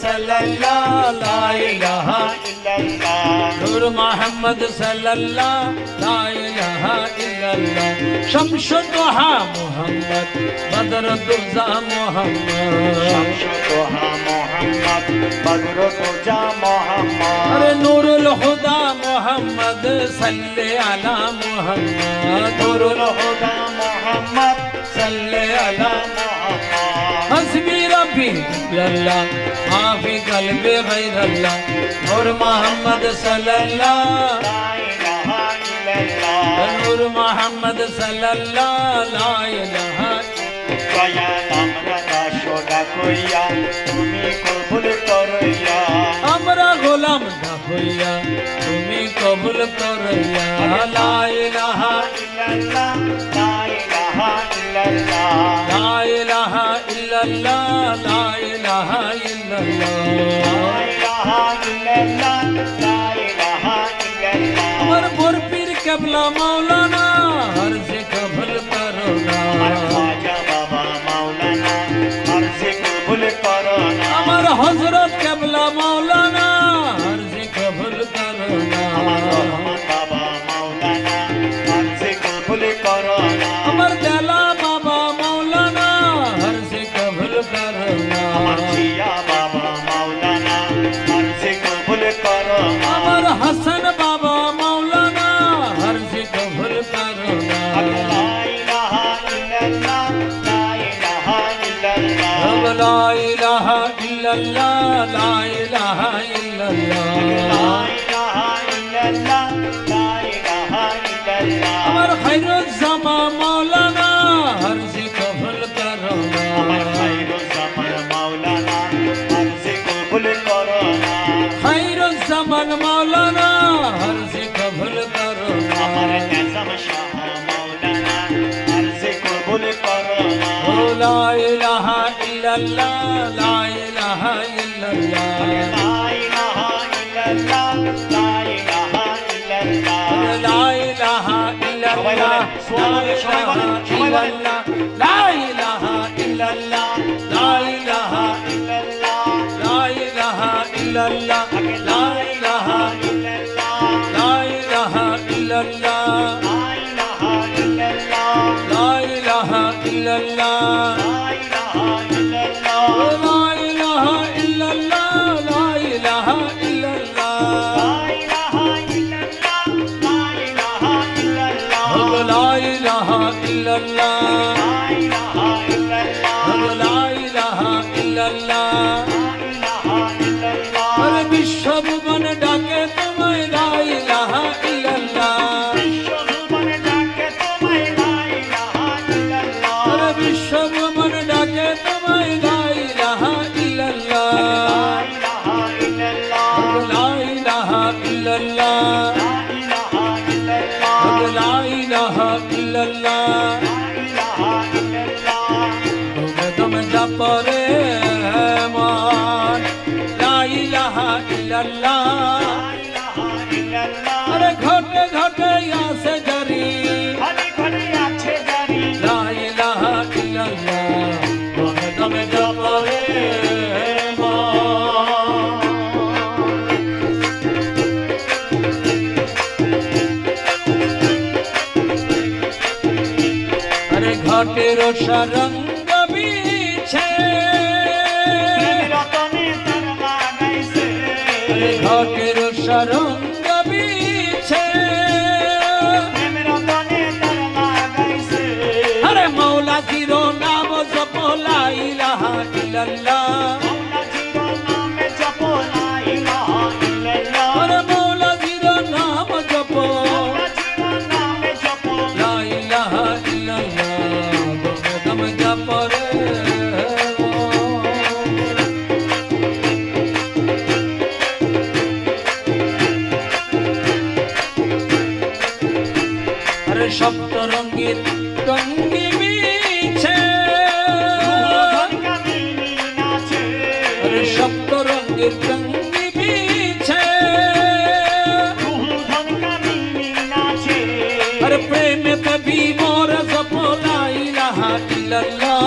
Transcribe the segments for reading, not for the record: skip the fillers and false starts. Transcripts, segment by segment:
सल्लल्लाहु ला इलाहा इल्लल्लाह नूर मोहम्मद सल्लल्लाहु ला इलाहा इल्लल्लाह शम्सुद्दुहा मोहम्मद बदरुद्दुजा मोहम्मद शम्सुद्दुहा मोहम्मद बदरुद्दुजा मोहम्मद अरे नूरुल हुदा मोहम्मद सल्ले अला मोहम्मद नूरुल हुदा मोहम्मद सल्ले अला मोहम्मद हस्बी रब्बी अल्लाह माफी कल्बे गैर अल्लाह नूर मोहम्मद सल्लल्लाहु ला इलाहा इल्लल्लाह नूर मोहम्मद सल्लल्लाहु ला इलाहा দয়াল আমরা দাসোদা কইয়া তুমি কবুল করইয়া আমরা গোলাম না হইয়া তুমি কবুল করইয়া লা ইলাহা ইল্লাল্লাহ লা ইলাহা ইল্লাল্লাহ লা ইলাহা ইল্লাল্লাহ লা ইলাহা ইল্লাল্লাহ আমার মোর পীর কেবলা মাওলানা হর से कबूल करो ना আমার হযরত কেবলা মাওলানা হর से कबूल करो ना আমার দেলা বাবা মাওলানা হর से कबूल करो ना আমার হাসান বাবা মাওলানা হর से कबूल करो ना লা ইলাহা ইল্লাল্লাহ লা ইলাহা ইল্লাল্লাহ আমার খায়রুজ জামা মাওলানা হর से कबूल करो ना খায়রুজ জামান মাওলানা हर से कबूल करो ना ला इलाहा इल्लल्लाह ला इलाहा इल्लल्लाह ला इलाहा इल्लल्लाह ला इलाहा इल्लल्लाह ला इलाहा इल्लल्लाह ला इलाहा इल्लल्लाह ला इलाहा इल्लल्लाह ला इलाहा इल्लल्लाह ला इलाहा इल्लल्लाह ला इलाहा इल्लल्लाह ला इलाहा इल्लल्लाह विश्वभुवन डाके तुम्हें ला इलाहा इल्लल्लाह विश्वभुवन डाके तुम्हें ला इलाहा इल्लल्लाह ला इलाहा इल्लल्लाह ला इलाहा इल्लल्लाह तुम जप रे मान ला इलाहा इल्लल्लाह अरे घटे घटे यहाँ से जरी ला इलाहा इल्लल्लाह तुम जप रे मान अरे घटे रोशा रंग घाटेर सरंग बीछे अरे मौला जीरो नाम जपो ला इलाहा इल्लल्लाह अरे मौला जीरो नाम जपो ला इलाहा इल्लल्लाह दम जप रे সপ্তরঙ্গের টঙ্গি বিছে সপ্তরঙ্গের টঙ্গি বিছে अरे प्रेम कभी मोर जपो ला इलाहा इल्लल्लाह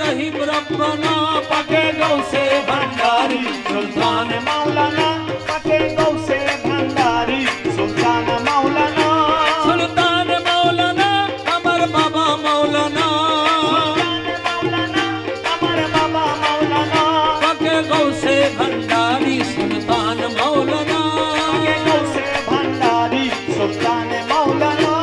रहीम रब्बाना पाके गौसे भंडारी सुल्तान मौलाना पाके गौसे भंडारी सुल्तान मौलाना सुल्तान मौलाना अमर बाबा मौलाना सुल्तान मौलाना अमर बाबा मौलाना पाके गौसे भंडारी सुल्तान मौलाना पाके गौसे भंडारी सुल्तान मौलाना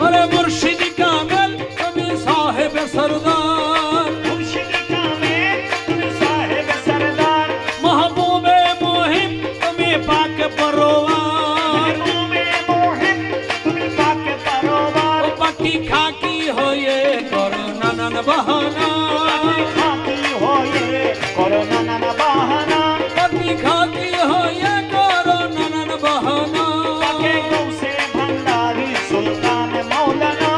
अरे मुर्शिद कामिल कभी साहिब सरदार मुर्शिद कामिल तुम साहिब सरदार महबूबे मोहिम तुम्हें पाक परोवार महबूबे मोहिम तुम पाक परोवार पक्की खाकी हो ये करो ननन बहाना खाती हो ये कोरोना न बहाना पक्की खाकी हो ये करो ननन बहाना पाके गौसे भंडारी सुल्तान मौलाना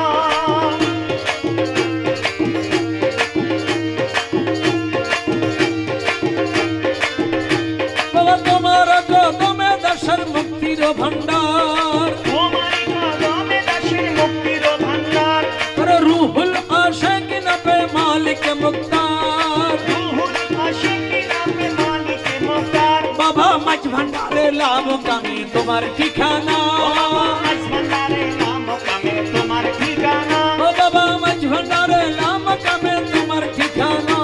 बाबा तुम्हारा कदम में दर्शन मुक्ति रो भंडार तुम्हारी कदम में दर्शन मुक्ति रो भंडार अरे रूहुल आशिक नबे मालिक मुख्तार रूहुल आशिकीना पे मालिक मुख्तार बाबा मच भंडारे लाभ कमी तुम्हार ठिकाना आज भंडारे नाम का में तुम्हार ठिकाना ओ बाबा मच भंडारे लाभ कमी तुम्हार ठिकाना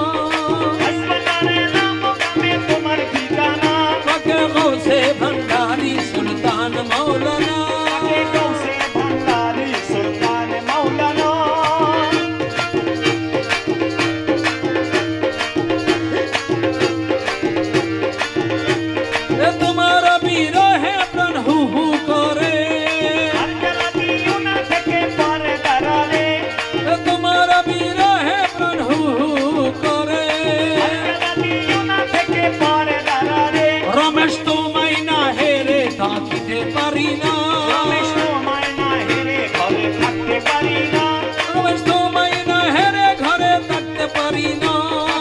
आज भंडारे नाम का में तुम्हार ठिकाना पाके गौसे भंडारी सुल्तान मौलाना पाके गौसे भंडारी सुल्तान मौलाना ए तुम्हारा वीर है प्रण हु करे अर्गलतियुना थके पर डराले ए तुम्हारा वीर है प्रण हु करे अर्गलतियुना थके पर डराले रमेश तो मैना हेरे ताकिते पारिना रमेश तो मायना हेरे घरे থাকতে পারি না रमेश तो मैना हेरे घरे तकते पारिना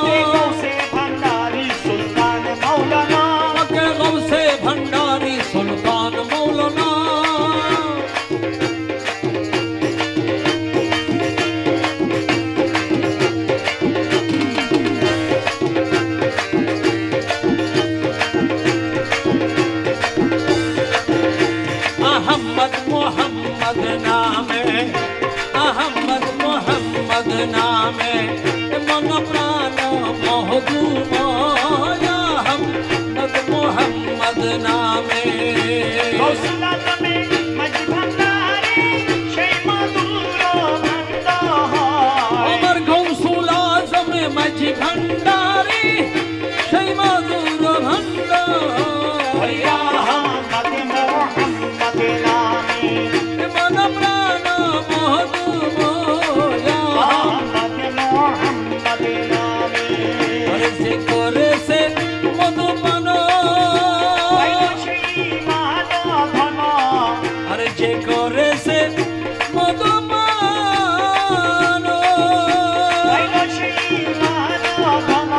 পাকে গৌসে ভান্ডারি সুলতান মৌলানা पाके गौसे भंडारी सुल्तान मौलाना अहमद मोहम्मद नामे अहमद मोहम्मद नामे मन प्राण मोहदू माया अहमद मोहम्मद नामे গৌসুল আজমে মাঝি ভান্ডারি সেই মধুর ভান্ডার अमर गौसुल आजम मझी भंडारी शै मधुर भंडार या अहमद मोहम्मद नामी मन प्राण मोहदू मोया अहमद मोहम्मद नामी अरे से करे से मधुपन পাইলো সেই মাধবন अरे जे करे से मधुपन পাইলো সেই মাধবন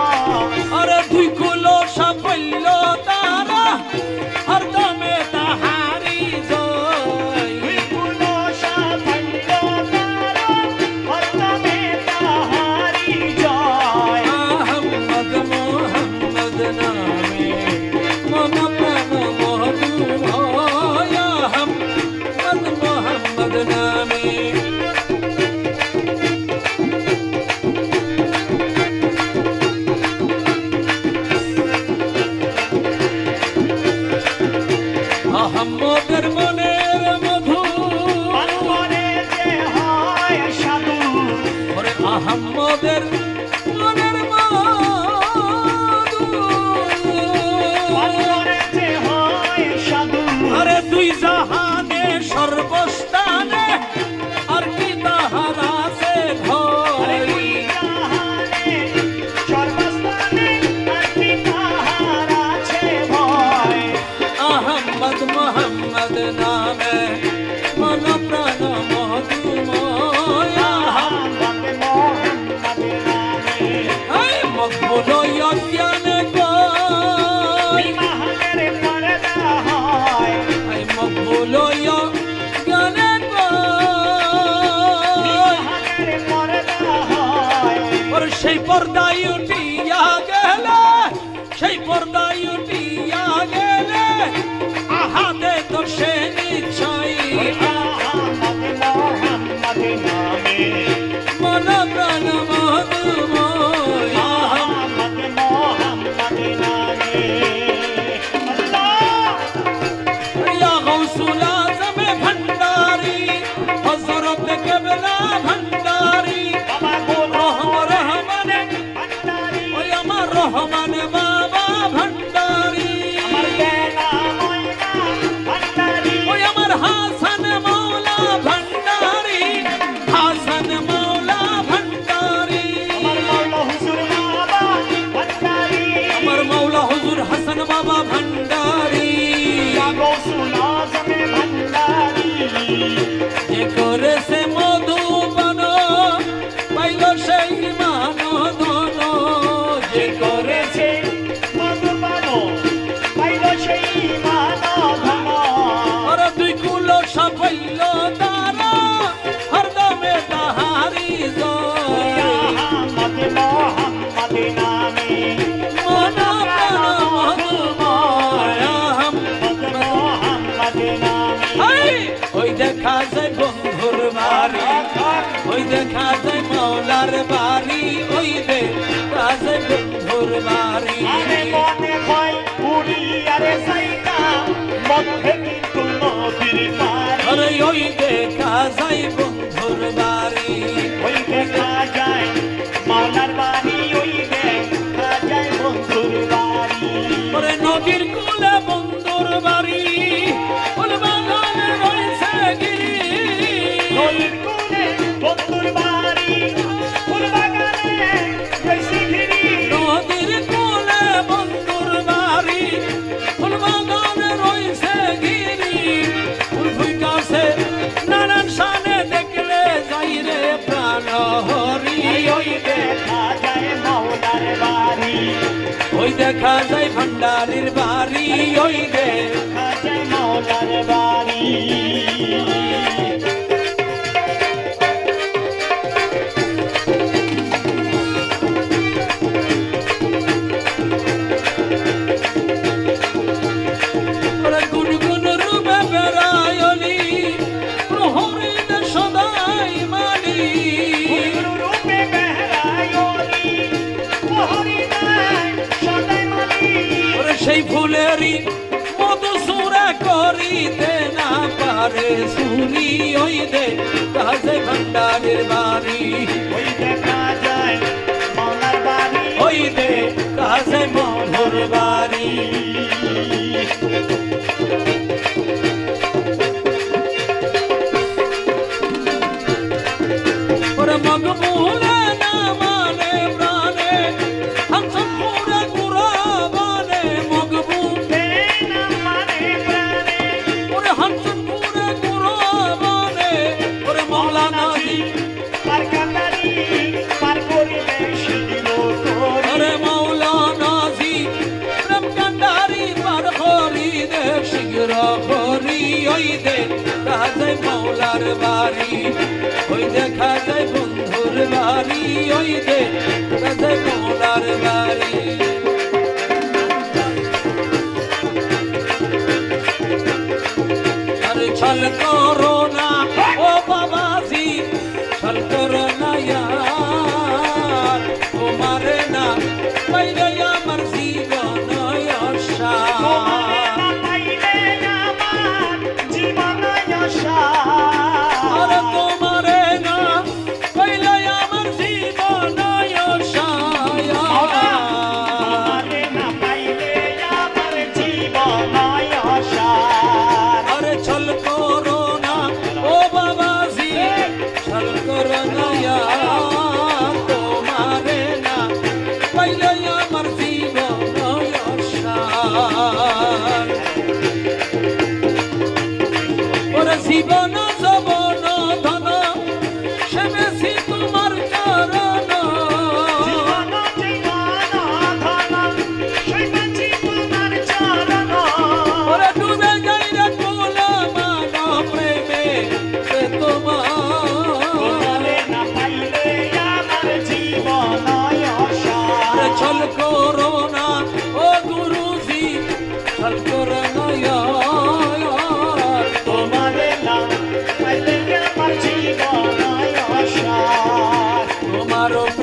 अरे दुई कुलो साफल्य तारा हरदमे ताहारी जोई বিপুলো সাফল্য তারা হরদমে তাহারি জয় अहमद मोहम्मद नामे मन प्राण मोहदू माया अहमद मोहम्मद नामे अहमदर मनेर मधु অন্তরে যে হয় সাধু ओरे अहमदर मनेर मधु অন্তরে যে হয় সাধু अरे दुई जहाने सर्वस्थाने और की ताहारा से আরে भय ওই জাহানে সর্বস্থানে আর কি তাহার আছে ভয় अहमद मोहम्मद नामे मन प्राण मोहदू माया अहमद मोहम्मद नामी সেই পর্দায় উঠিয়া গেলে সেই পর্দায় উঠিয়া গেলে আহাতে তো সে নিশ্চয় মোহাম্মদ নামে মন প্রাণ মধুময় মোহাম্মদ নামে আল্লাহ ইয়া গৌসুল আজম ভণ্ডারি হযরত কেবলা ভণ্ডারি বাবা গো রহমান ভান্ডারি ওই আমার রহমান বাবা ভণ্ডারি আমার বেলা ময়না ভান্ডারি ওই আমার হাসান মাওলা ভণ্ডারি হাসান মাওলা ভণ্ডারি আমার মাওলা হুজুর বাবা ভান্ডারি আমার মাওলা হুজুর হাসান বাবা ভণ্ডারি গৌসুল আজম ভান্ডারি যে করেছে মধুবন পাইল সেই মানধন যে করেছে মধুপানো পাইল সেই মানধন আর দুই কুল সাফল্য তারা হরদমে তাহারি জয় মোহাম্মদ নামে মন প্রাণ মধুময় মোহাম্মদ নামে হাই! ওই দেখা যায় বন্ধুর বাড়ি ওই দেখা যায় মাওলার বাড়ি ওই দেখা যায় বন্ধুর বাড়ি আরে মনে হয় উড়ি আরে সাইতা মধ্যে কিন্তু নদীর পাড়ি আরে ওই দেখা যায় বন্ধুর বাড়ি ওই দেখা যায় মাওলার বাড়ি ওই দেখা যায় বন্ধুর বাড়ি ওরে নদীর কূলে বন্ধুর বাড়ি ফুল বাগানে রয়েছে গিরি নদীর কূলে বন্ধুর বাড়ি ফুল বাগানে রয়েছে ঘিরি নদীর কূলে বন্ধুর বাড়ি ফুল বাগানে রয়েছে গিরি ফুল ফুইটাছে নানান শানে দেখলে যাই রে প্রাণ হরি ওই দেখা যায় মাওলার বাড়ি ওই দেখা যায় ভণ্ডারির বাড়ি ওই দেখা যায় মাওলার বাড়ি গুনগুন রূপে বেড়ায়লি প্রহরীতে সদাই মানি রূপে বেহরায়নি প্রহরী নাই সদাই মালি ওরে সেই ফুলেরই মধু সুরা করিতে না পারে শুনি ওই দে কাজে ভণ্ডারের বাড়ি ওই দেখা যায় মাওলার বাড়ি ওই দে কাজে মধুর বাড়ি ওরে মগবুলে না মানে প্রাণে হামসন পুরা কুরাবানে মগবুল না মানে প্রাণে ওরে হামসন পুরা কুরাবানে ওরে মাওলানা জি পার কান্দারি পার করিবে শিদিল তোরে ওরে মাওলানা জি প্রেম কান্ডারি পার করি দে শীঘ্র করি ওই দে কাজে মাওলার বাড়ি ওই দেখা যায় বন্ধুর বাড়ি ওই দে কাজে মাওলার বাড়ি আরে ছল করো না ও বাবাজি ছল করো না ইয়ার তোমার না পাইলে আমার জীবন আশা পাইলে আমার জীবন আশা আরে তোমার না পাইলে আমার জীবন আশা আমারে না পাইলে আমার জীবন আশা আরে ছল করো না ও বাবাজি ছল করো না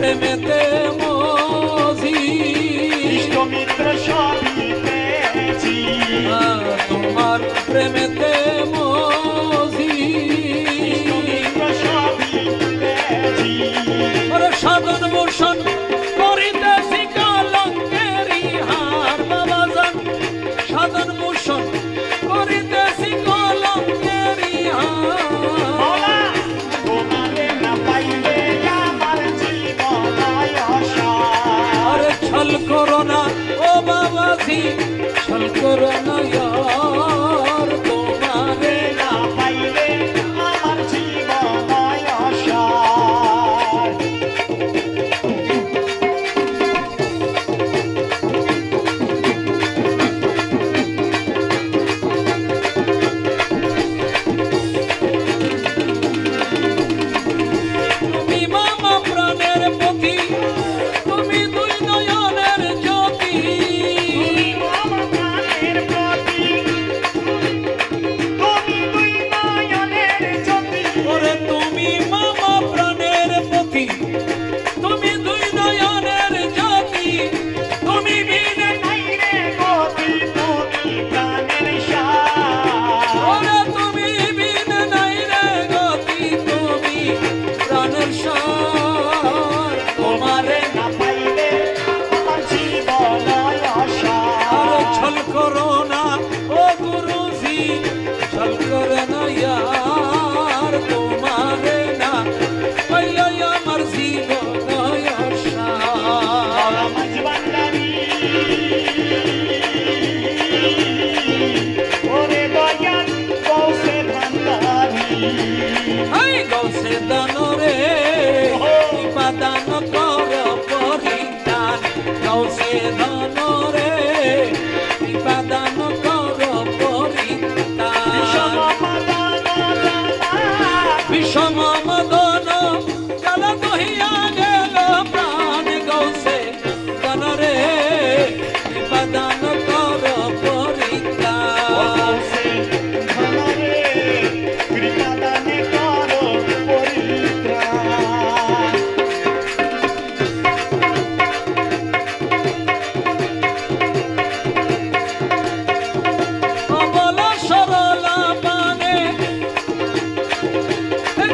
প্রেমেতে মজি ইষ্টমিত্র সবই পেয়েছি তোমার প্রেমেতে মজি ইষ্টমিত্র সবই পেয়েছি ওরে সাধন ভূষণ করিতেছি কলঙ্কেরি হার বাবা জান সাধন ভূষণ করিতেছি কলঙ্কেরি হার তোমারে না পাইলে আমার জীবন অসার আরে ছল করো না ও বাবাজি ছল করো না ইয়ার তোমারে না পাইলে আমার জীবন অসার তুমি মামা প্রাণের পথি তুমি দুই নয়নের জ্যোতি আমার প্রাণের প্রতি তুমি দুই নয়নের জ্যোতি ওরে তুমি মামা প্রাণের পথি তুমি দুই নয়নের জ্যোতি তুমি বিনে নাই রে গতি তুমি প্রাণের সার ওরে তুমি বিনে নাই রে গতি তুমি প্রাণের সার তোমারে না পাইলে আমার জীবন আরে অসার ছল করো না ও গুরুজি ছল করো না ইয়ার তোমারে না পাইলে আমার জীবন সার মাঝবান্ডারি ওরে দয়াল কৌশে ভান্ডারি হাই গৌসে দানরে দান কর পরিদান গৌসে দানরে দান কর পরিদান বিষম মদন কাল দহিয়া গেল প্রাণ গৌসে দানরে দান কর পরিদান কৃপাদানে করো পরিত্রাণ অবল সরলা পানে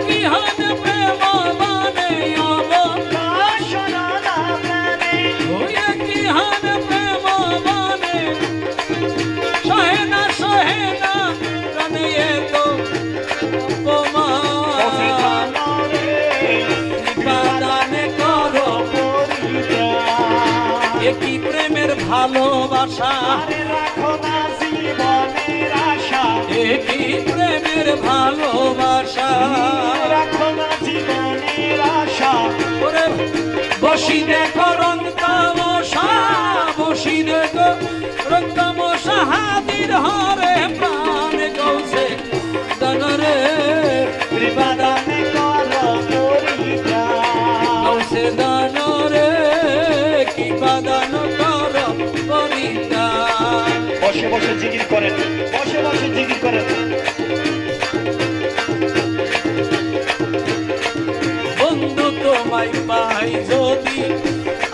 কি হান প্রেম মানে অবল সরলা প্রাণে ওয়ে কি হান প্রেম মানে সহেনা প্রাণে তো অপমান নিপাদানে করো একই প্রেমের ভালোবাসা রাখো না জীবনের আশা একই প্রেমের ভালোবাসা রাখো না জীবনের আশা ওরে বসি দেখো রংতামশা বসি দেখো রংতামশা হাতির হরে প্রাণ গৌসে দানরে কৃপাদানে করো পরিত্রাণ গৌসে দানরে কি বাদান কর পরিদান বসে বসে জিকির করেন বসে বসে জিকির করেন বন্ধু তোমায় পাই যদি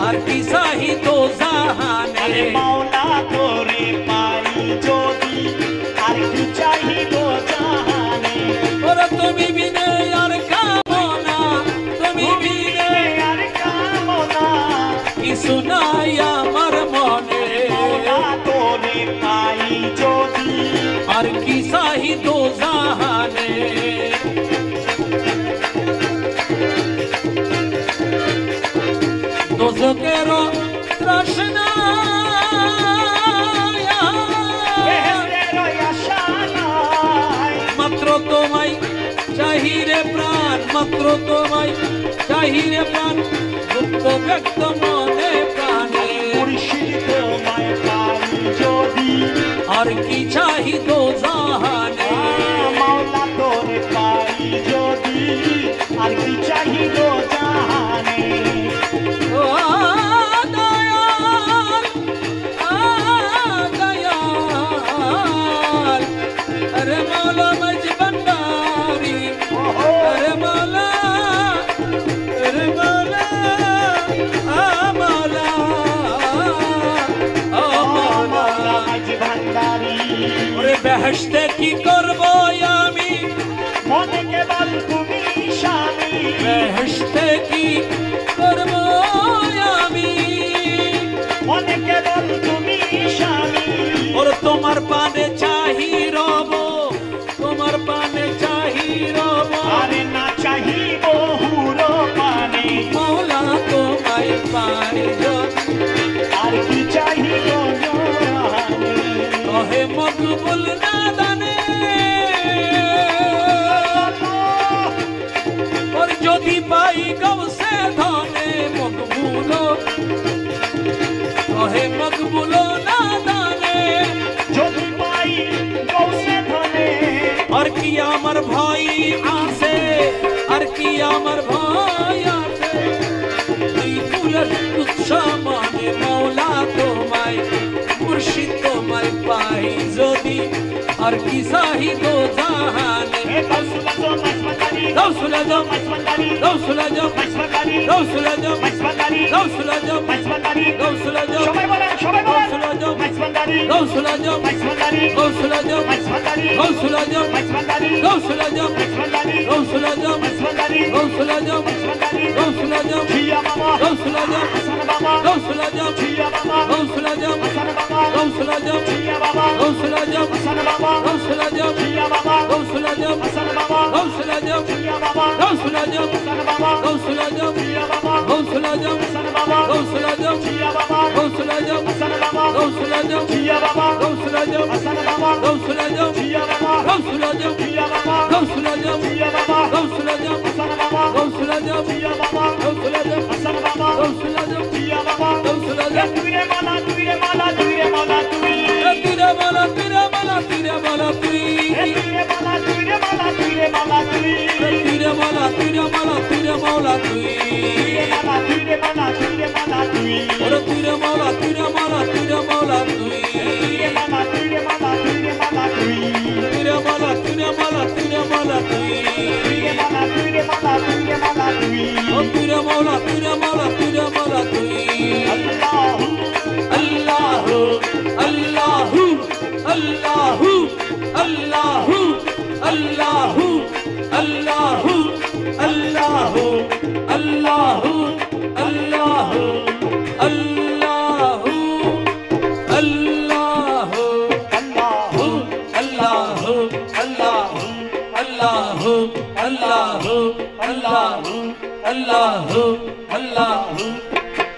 আর কি চাহি তো আরে জাহানে মাওলা তোরে পাই যদি আর কি চাহিব জাহানে ওরা তুমি বিনে আর কামনা তুমি বিনে আর কামনা কিছু নাই আমার মনে মাওলা তোরে পাই যদি আর কি চাহি তো জাহানে দোজকের তৃষ্ণা বেহেশতের আশা নাই মাত্র তোমায় চাহিরে প্রাণ মাত্র তোমায় চাহিরে প্রাণ গুপ্ত ব্যক্ত মনে প্রাণে মুর্শিদ তোমায় পাই যদি আর কি চাহি তো জাহানে মাওলা তোরে পাই যদি আর কি চাহিব জাহানে ও দয়াল দয়াল আরে মৌলা মজবন্দারি আরে মৌলা বেহেশতে কি করব আমি মনে কেবল তুমি স্বামী বেহেশতে কি করব আমি মনে কেবল তুমি স্বামী ওর তোমার পানে চাহি রব তোমার পানে চাহি রব আরে না চাহিব হুরো পানে মৌলা তোমায় পাই যদি আর কি চাহিব জানি কহে মকবুল না দানে ওর যদি পাই গৌসে ধনে মকবুল কহে মকবুল না দানে যদি পাই গৌসে ধনে আর কি আমার ভাই আছে আর কি আমার ভাই আছে তুই কুলত তুচ্ছা মানে মৌলা তোমায় মুর্শিদ তোমায় পাই যদি আর কি সাহি দো জাহানে এ গৌসুলাজম মাসমাদারি গৌসুলাজম মাসমাদারি গৌসুলাজম মাসমাদারি গৌসুলাজম মাসমাদারি গৌসুলাজম মাসমাদারি গৌসুলাজম সবাই বলেন গৌসুলাজম মাসমাদারি গৌসুলাজম মাসমাদারি গৌসুলাজম মাসমাদারি গৌসুলাজম মাসমাদারি গৌসুলাজম মাসমাদারি গৌসুলাজম মাসমাদারি গৌসুলাজম মাসমাদারি গৌসুলাজম জিয়া বাবা গৌসুলাজম হাসান বাবা গৌসুলাজম জিয়া বাবা গৌসুলাজম হাসান বাবা গৌসুলাজম জিয়া বাবা গৌসুলাজম হাসান বাবা গৌসুলাজম জিয়া বাবা গৌসুলাজম হাসান বাবা গৌসুলাজম জিয়া বাবা গৌসুলাজম হাসান বাবা গৌসুলাজম জিয়া বাবা গৌসুলাজম হাসান বাবা গৌসুলাজম জিয়া বাবা গৌসুলাজম হাসান বাবা গৌসুলাজম জিয়া বাবা গৌসুলাজম হাসান বাবা গৌসুলাজম জিয়া বাবা গৌসুলাজম জিয়া বাবা গৌসুলাজম জিয়া বাবা গৌসুলাজম হাসান বাবা গৌসুলাজম জিয়া বাবা গৌসুলাজম হাসান বাবা গৌসুলাজম জিয়া বাবা গৌসুলাজম তুই রে মালা তুই রে মালা তুই রে মালা তুই তীরে মালা তীরে মালা তীরে মালা তুই তুই রে মালা তুই রে মালা তুই রে মালা তুই তীরে মালা তীরে মালা তীরে মালা তুই মালা তুই রে মালা তুই রে মালা তুই ওরে তীরে মালা তীরে মালা তীরে মালা তুই মালা তুই রে মালা তুই রে মালা তুই তীরে মালা তীরে মালা তীরে মালা তুই মালা তুই রে মালা তুই রে মালা তুই ও তীরে মালা তীরে মালা তীরে মালা তুই আল্লাহু আল্লাহু আল্লাহু আল্লাহু আল্লাহু আল্লাহু আল্লাহু আল্লাহু আল্লাহু আল্লাহু আল্লাহু আল্লাহু আল্লাহু আল্লাহু আল্লাহু আল্লাহু আল্লাহু আল্লাহু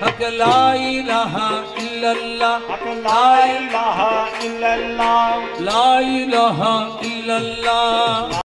হক লা ইলাহা ইল্লাল্লাহ লা ইলাহা ইল্লাল্লাহ লা ইলাহা ইল্লাল্লাহ